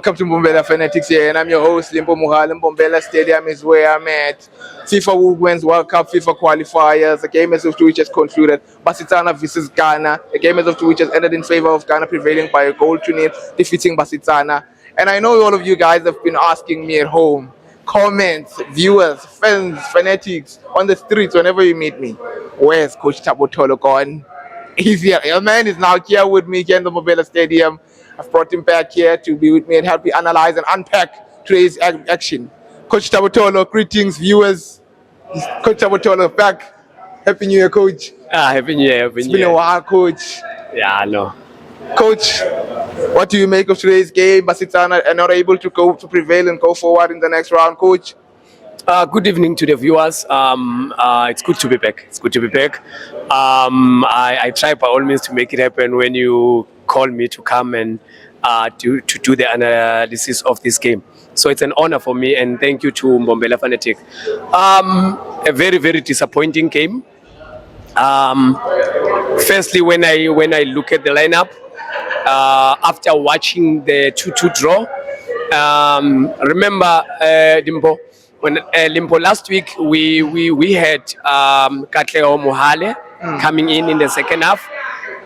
Welcome to Mbombela Fanatics here, and I'm your host, Limpo Muhal. Mbombela Stadium is where I'm at. FIFA Women's World Cup, FIFA Qualifiers. The game as of two which has concluded. Basitsana versus Ghana. The game as of two which has ended in favor of Ghana, prevailing by a goal to nil, defeating Basitsana. And I know all of you guys have been asking me at home, comments, viewers, fans, fanatics, on the streets, whenever you meet me, where's Coach Tabotolo gone? He's here. Your man is now here with me here in the Mbombela Stadium. I've brought him back here to be with me and help me analyze and unpack today's action. Coach Tabotolo, greetings, viewers. Coach Tabotolo back. Happy New Year, Coach. Happy New Year. It's been a while, Coach. Yeah, I know. Coach, what do you make of today's game? Basitsana are not able to prevail and go forward in the next round, Coach. Good evening to the viewers. It's good to be back. I try by all means to make it happen when you call me to come and to do the analysis of this game. So it's an honor for me, and thank you to Mbombela Fanatic. A very, very disappointing game. Firstly, when I look at the lineup, after watching the 2-2 draw, remember Limpo, when Limpo last week we had Katlego Mohale coming in the second half,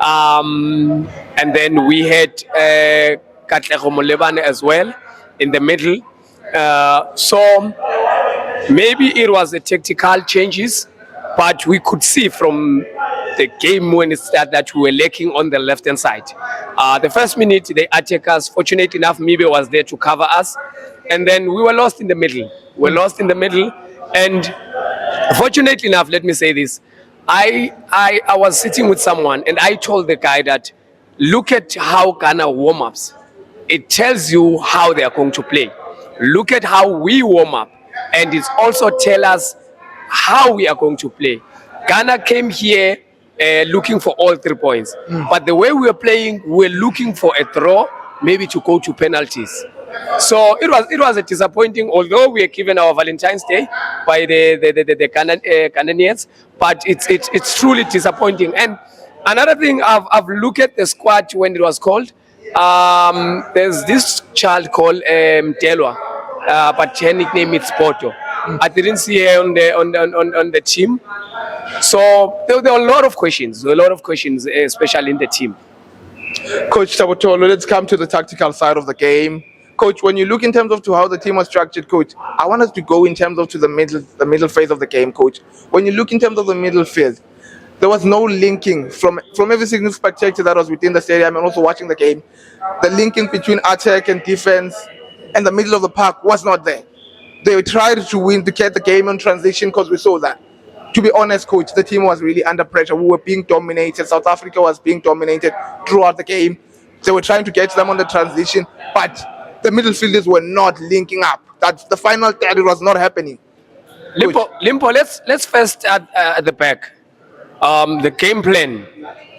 and then we had Katlego Molebane as well in the middle. So maybe it was the tactical changes, but we could see from the game when it started that we were lacking on the left-hand side. The first minute, the attackers, fortunate enough, Mibe was there to cover us. And then we were lost in the middle. And fortunately enough, let me say this. I was sitting with someone and I told the guy that, look at how Ghana warm-ups. It tells you how they are going to play. Look at how we warm up. And it also tells us how we are going to play. Ghana came here looking for all 3 points. But the way we were playing, we were looking for a draw, maybe to go to penalties. So it was a disappointing, although we are given our Valentine's Day by the Ghanaians, but it's truly disappointing. And another thing, I've looked at the squad when it was called. There's this child called Telwa, but her nickname is Poto. I didn't see her on the team. So there were a lot of questions, especially in the team. Coach Tabotolo, let's come to the tactical side of the game. Coach, when you look in terms of to how the team was structured, Coach, I want us to go in terms of to the middle phase of the game, Coach. When you look in terms of the middle field, there was no linking from every single spectator that was within the stadium and also watching the game. The linking between attack and defense and the middle of the park was not there. They tried to get the game on transition because we saw that. To be honest, Coach, the team was really under pressure. We were being dominated. South Africa was being dominated throughout the game. They were trying to get them on the transition, but the midfielders were not linking up. That's the final third. It was not happening. Limpo, let's first start at the back. The game plan.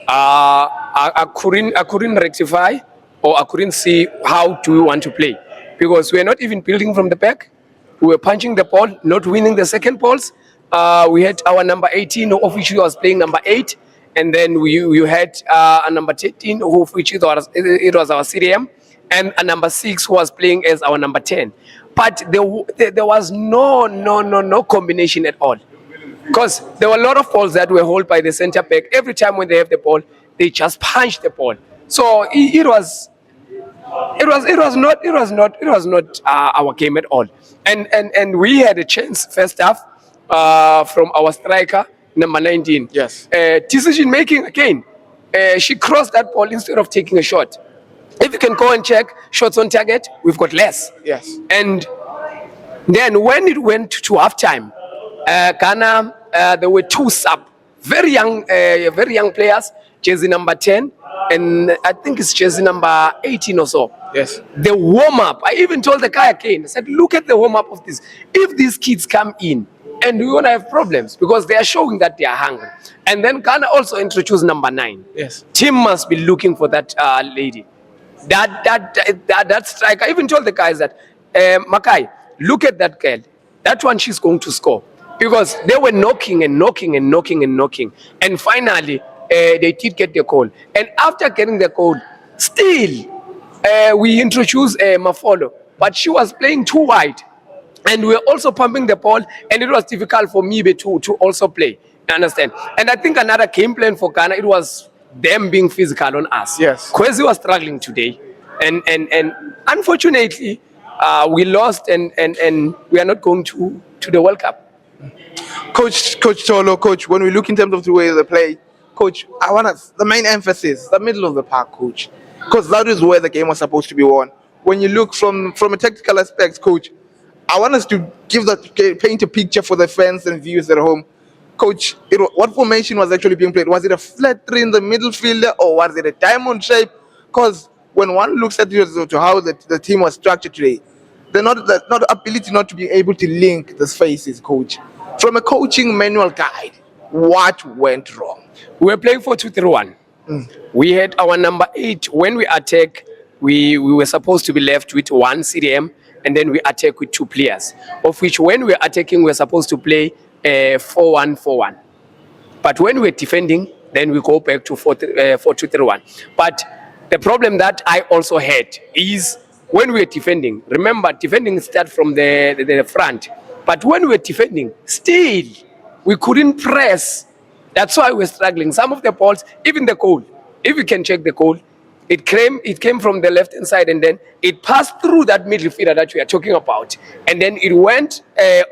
I couldn't rectify, or I couldn't see how do we want to play, because we are not even building from the back. We were punching the ball, not winning the second balls. We had our number 18, of which was playing number 8, and then we had a number 13, of which it was our CDM, and a number 6 who was playing as our number 10. But there was no combination at all, because there were a lot of balls that were held by the center back. Every time when they have the ball, they just punch the ball. So it was not our game at all. And we had a chance first half from our striker, number 19. Yes. Decision making again. She crossed that ball instead of taking a shot. If you can go and check shots on target, we've got less. Yes. And then when it went to halftime, Ghana, there were 2 very young players, jersey number 10, and I think it's jersey number 18 or so. Yes. The warm-up, I even told the guy again, I said, look at the warm-up of this. If these kids come in, and we're going to have problems, because they are showing that they are hungry. And then Ghana also introduced number 9. Yes. Team must be looking for that lady. That striker. I even told the guys that, Makai, look at that girl. That one, she's going to score. Because they were knocking. And finally, they did get the goal. And after getting the goal, still, we introduced Mafolo, but she was playing too wide. And we were also pumping the ball, and it was difficult for Mibe to also play. You understand? And I think another game plan for Ghana, it was them being physical on us. Yes. Kwesi was struggling today. And unfortunately, we lost, and we are not going to the World Cup. Coach Tolo, Coach, when we look in terms of the way they play, Coach, I want the main emphasis, the middle of the park, Coach, because that is where the game was supposed to be won. When you look from a tactical aspect, Coach, I want us to paint a picture for the fans and viewers at home. Coach, what formation was actually being played? Was it a flat three in the middle fielder, or was it a diamond shape? Because when one looks at to how the team was structured today, the ability not to be able to link the spaces, Coach. From a coaching manual guide, what went wrong? We were playing 4-2-3-1. We had our number 8. When we attack, we were supposed to be left with 1 CDM, and then we attack with 2 players, of which when we're attacking, we're supposed to play 4-1-4-1. But when we're defending, then we go back to 4-2-3-1. But the problem that I also had is when we're defending, remember, defending starts from the front. But when we're defending, still, we couldn't press. That's why we're struggling. Some of the balls, even the goal, if you can check the goal, it came from the left-hand side, and then it passed through that midfielder that we are talking about. And then it went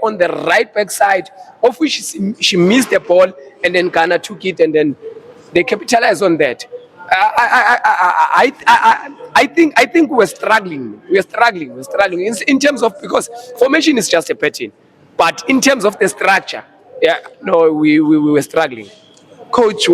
on the right-back side, of which she missed the ball, and then Ghana took it, and then they capitalized on that. I think we're struggling. We're struggling in terms of, because formation is just a pattern, but in terms of the structure, we were struggling. Coach,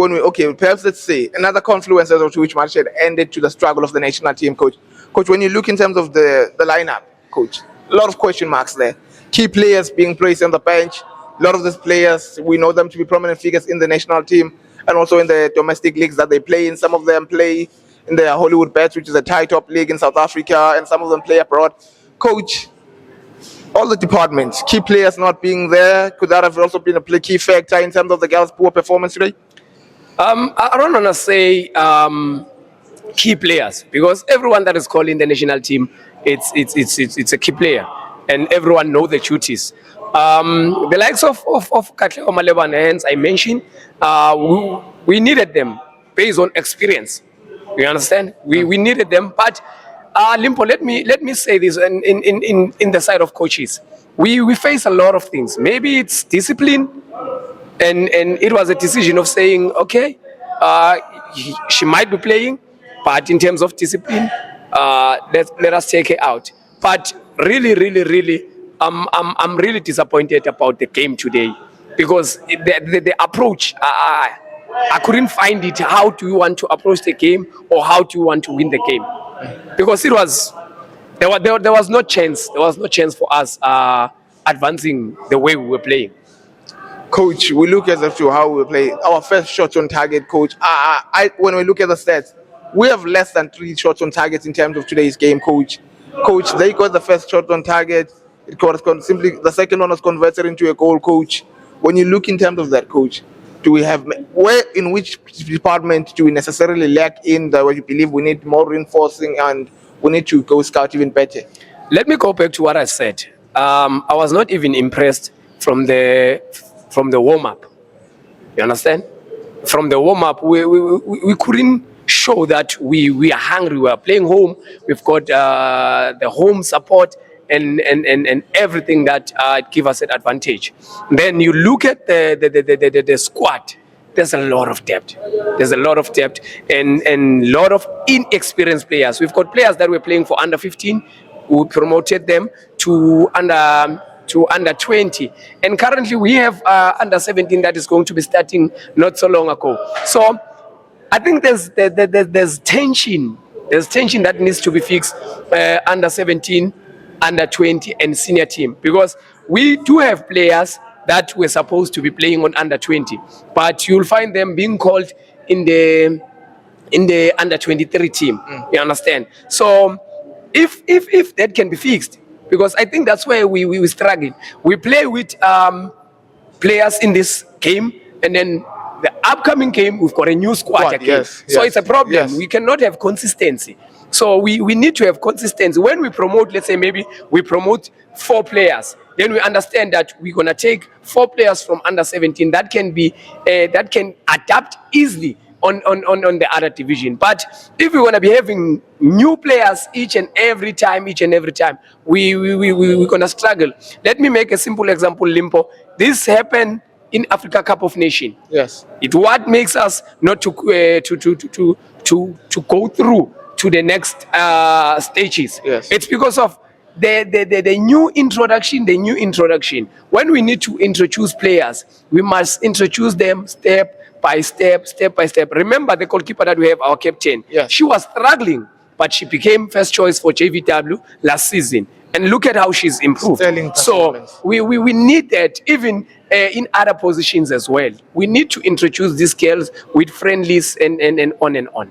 perhaps let's say another confluence of which match had ended to the struggle of the national team, Coach. Coach, when you look in terms of the lineup, Coach, a lot of question marks there. Key players being placed on the bench. A lot of these players, we know them to be prominent figures in the national team and also in the domestic leagues that they play in. Some of them play in the Hollywood Bets, which is a tie-top league in South Africa, and some of them play abroad. Coach, all the departments, key players not being there, could that have also been a key factor in terms of the girls' poor performance today? I don't want to say key players, because everyone that is called in the national team, it's a key player, and everyone knows the duties. The likes of Katlego Maleba, hence I mentioned, we needed them based on experience. You understand? We needed them, but Limpo, let me say this in the side of coaches. We face a lot of things. Maybe it's discipline, and it was a decision of saying, okay, she might be playing, but in terms of discipline, let us take her out. But really, I'm really disappointed about the game today, because the approach, I couldn't find it. How do you want to approach the game, or how do you want to win the game? Because there was no chance. There was no chance for us advancing the way we were playing. Coach, we look as to how we play. Our first shots on target, Coach. When we look at the stats, we have less than 3 shots on target in terms of today's game, Coach. Coach, they got the first shot on target. Simply the second one was converted into a goal, Coach. When you look in terms of that, Coach, in which department do we necessarily lack in that, where you believe we need more reinforcing and we need to go scout even better? Let me go back to what I said. I was not even impressed from the warm-up. You understand? From the warm-up, we couldn't show that we are hungry. We are playing home. We've got the home support and everything that give us an advantage. Then you look at the squad. There's a lot of depth. There's a lot of depth and a lot of inexperienced players. We've got players that were playing for under 15. We promoted them to under 20, and currently we have under 17 that is going to be starting not so long ago. So I think there's tension. There's tension that needs to be fixed under 17, under 20, and senior team, because we do have players that were supposed to be playing on under 20, but you'll find them being called in the under 23 team. You understand? So if that can be fixed, because I think that's where we struggle. We play with players in this game, and then The upcoming game, we've got a new squad again. Yes, So yes, it's a problem. yes. We cannot have consistency. So we need to have consistency. When we promote, let's say maybe we promote 4 players, then we understand that we're gonna take 4 players from under 17 that can be that can adapt easily on the other division. But if we're gonna be having new players each and every time, we're gonna struggle. Let me make a simple example, Limpo. This happened in Africa Cup of Nations. Yes. It what makes us not to go through to the next stages. Yes. It's because of the new introduction. When we need to introduce players, we must introduce them step by step. Remember the goalkeeper that we have, our captain. Yes. She was struggling, but she became first choice for JVW last season. And look at how she's improved. Sterling So performance. we need that even in other positions as well. We need to introduce these girls with friendlies and on and on.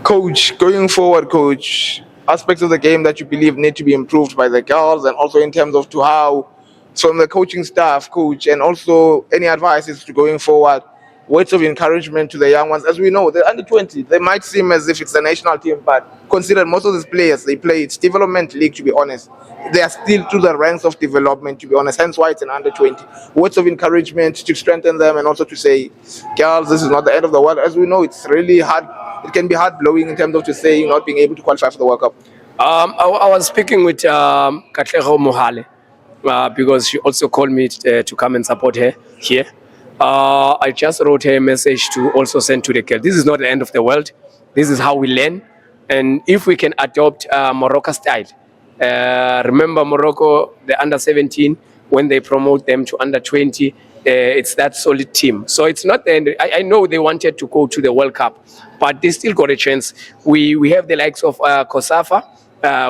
Coach, going forward, coach, aspects of the game that you believe need to be improved by the girls, and also in terms of to how, from the coaching staff, coach, and also any advices to going forward, words of encouragement to the young ones. As we know, the under 20, they might seem as if it's a national team, but consider most of these players, they play it's development league, to be honest. They are still to the ranks of development, to be honest, hence why it's an under 20. Words of encouragement to strengthen them, and also to say, girls, this is not the end of the world. As we know, it's really hard. It can be hard blowing in terms of to say not being able to qualify for the World Cup. I was speaking with Katlego Mohale because she also called me to come and support her here. I just wrote her a message to also send to the girl. This is not the end of the world. This is how we learn. And if we can adopt Morocco style. Remember Morocco, the under 17, when they promote them to under 20, it's that solid team. So it's not the end. I know they wanted to go to the World Cup, but they still got a chance. We have the likes of Kosafa.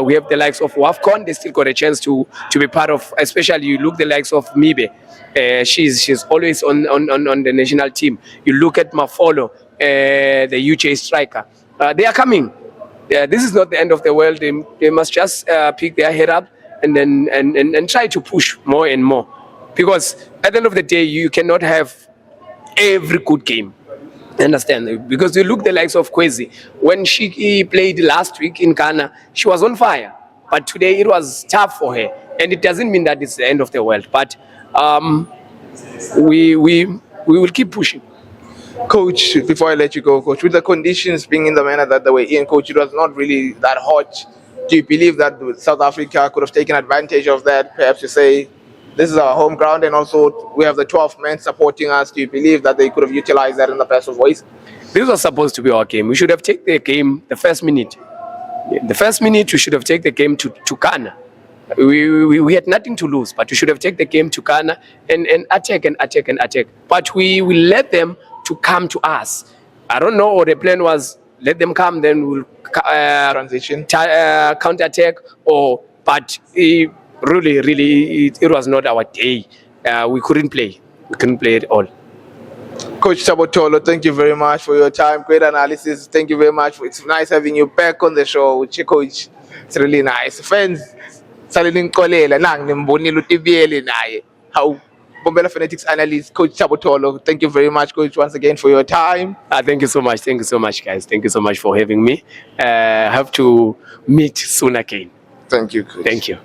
We have the likes of Wafcon. They still got a chance to be part of, especially you look the likes of Mibe. She's always on the national team. You look at Mafolo, the UJ striker. They are coming. This is not the end of the world. They must just pick their head up and then and try to push more and more. Because at the end of the day, you cannot have every good game. Understand? Because you look the likes of Kwezi. When she played last week in Ghana, she was on fire. But today it was tough for her. And it doesn't mean that it's the end of the world. But we will keep pushing. Coach, before I let you go, coach, with the conditions being in the manner that they were in, coach, it was not really that hot. Do you believe that South Africa could have taken advantage of that, perhaps to say, this is our home ground, and also we have the 12 men supporting us? Do you believe that they could have utilized that in the best of ways? This was supposed to be our game. We should have taken the game the first minute. The first minute, we should have taken the game to Ghana. We had nothing to lose, but we should have taken the game to Ghana and attack. But we let them to come to us. I don't know what the plan was. Let them come, then we'll Transition. counter-attack. But really, it was not our day. We couldn't play. We couldn't play at all. Coach Sabotolo, thank you very much for your time. Great analysis. Thank you very much. It's nice having you back on the show, Coach. It's really nice. Friends, salinin kolela nang nimbonile utibiyele naye. How Mbombela Fanatics analyst, Coach Sabotolo. Thank you very much, Coach, once again for your time. Thank you so much. Thank you so much, guys. Thank you so much for having me. I have to meet soon again. Thank you, Coach. Thank you.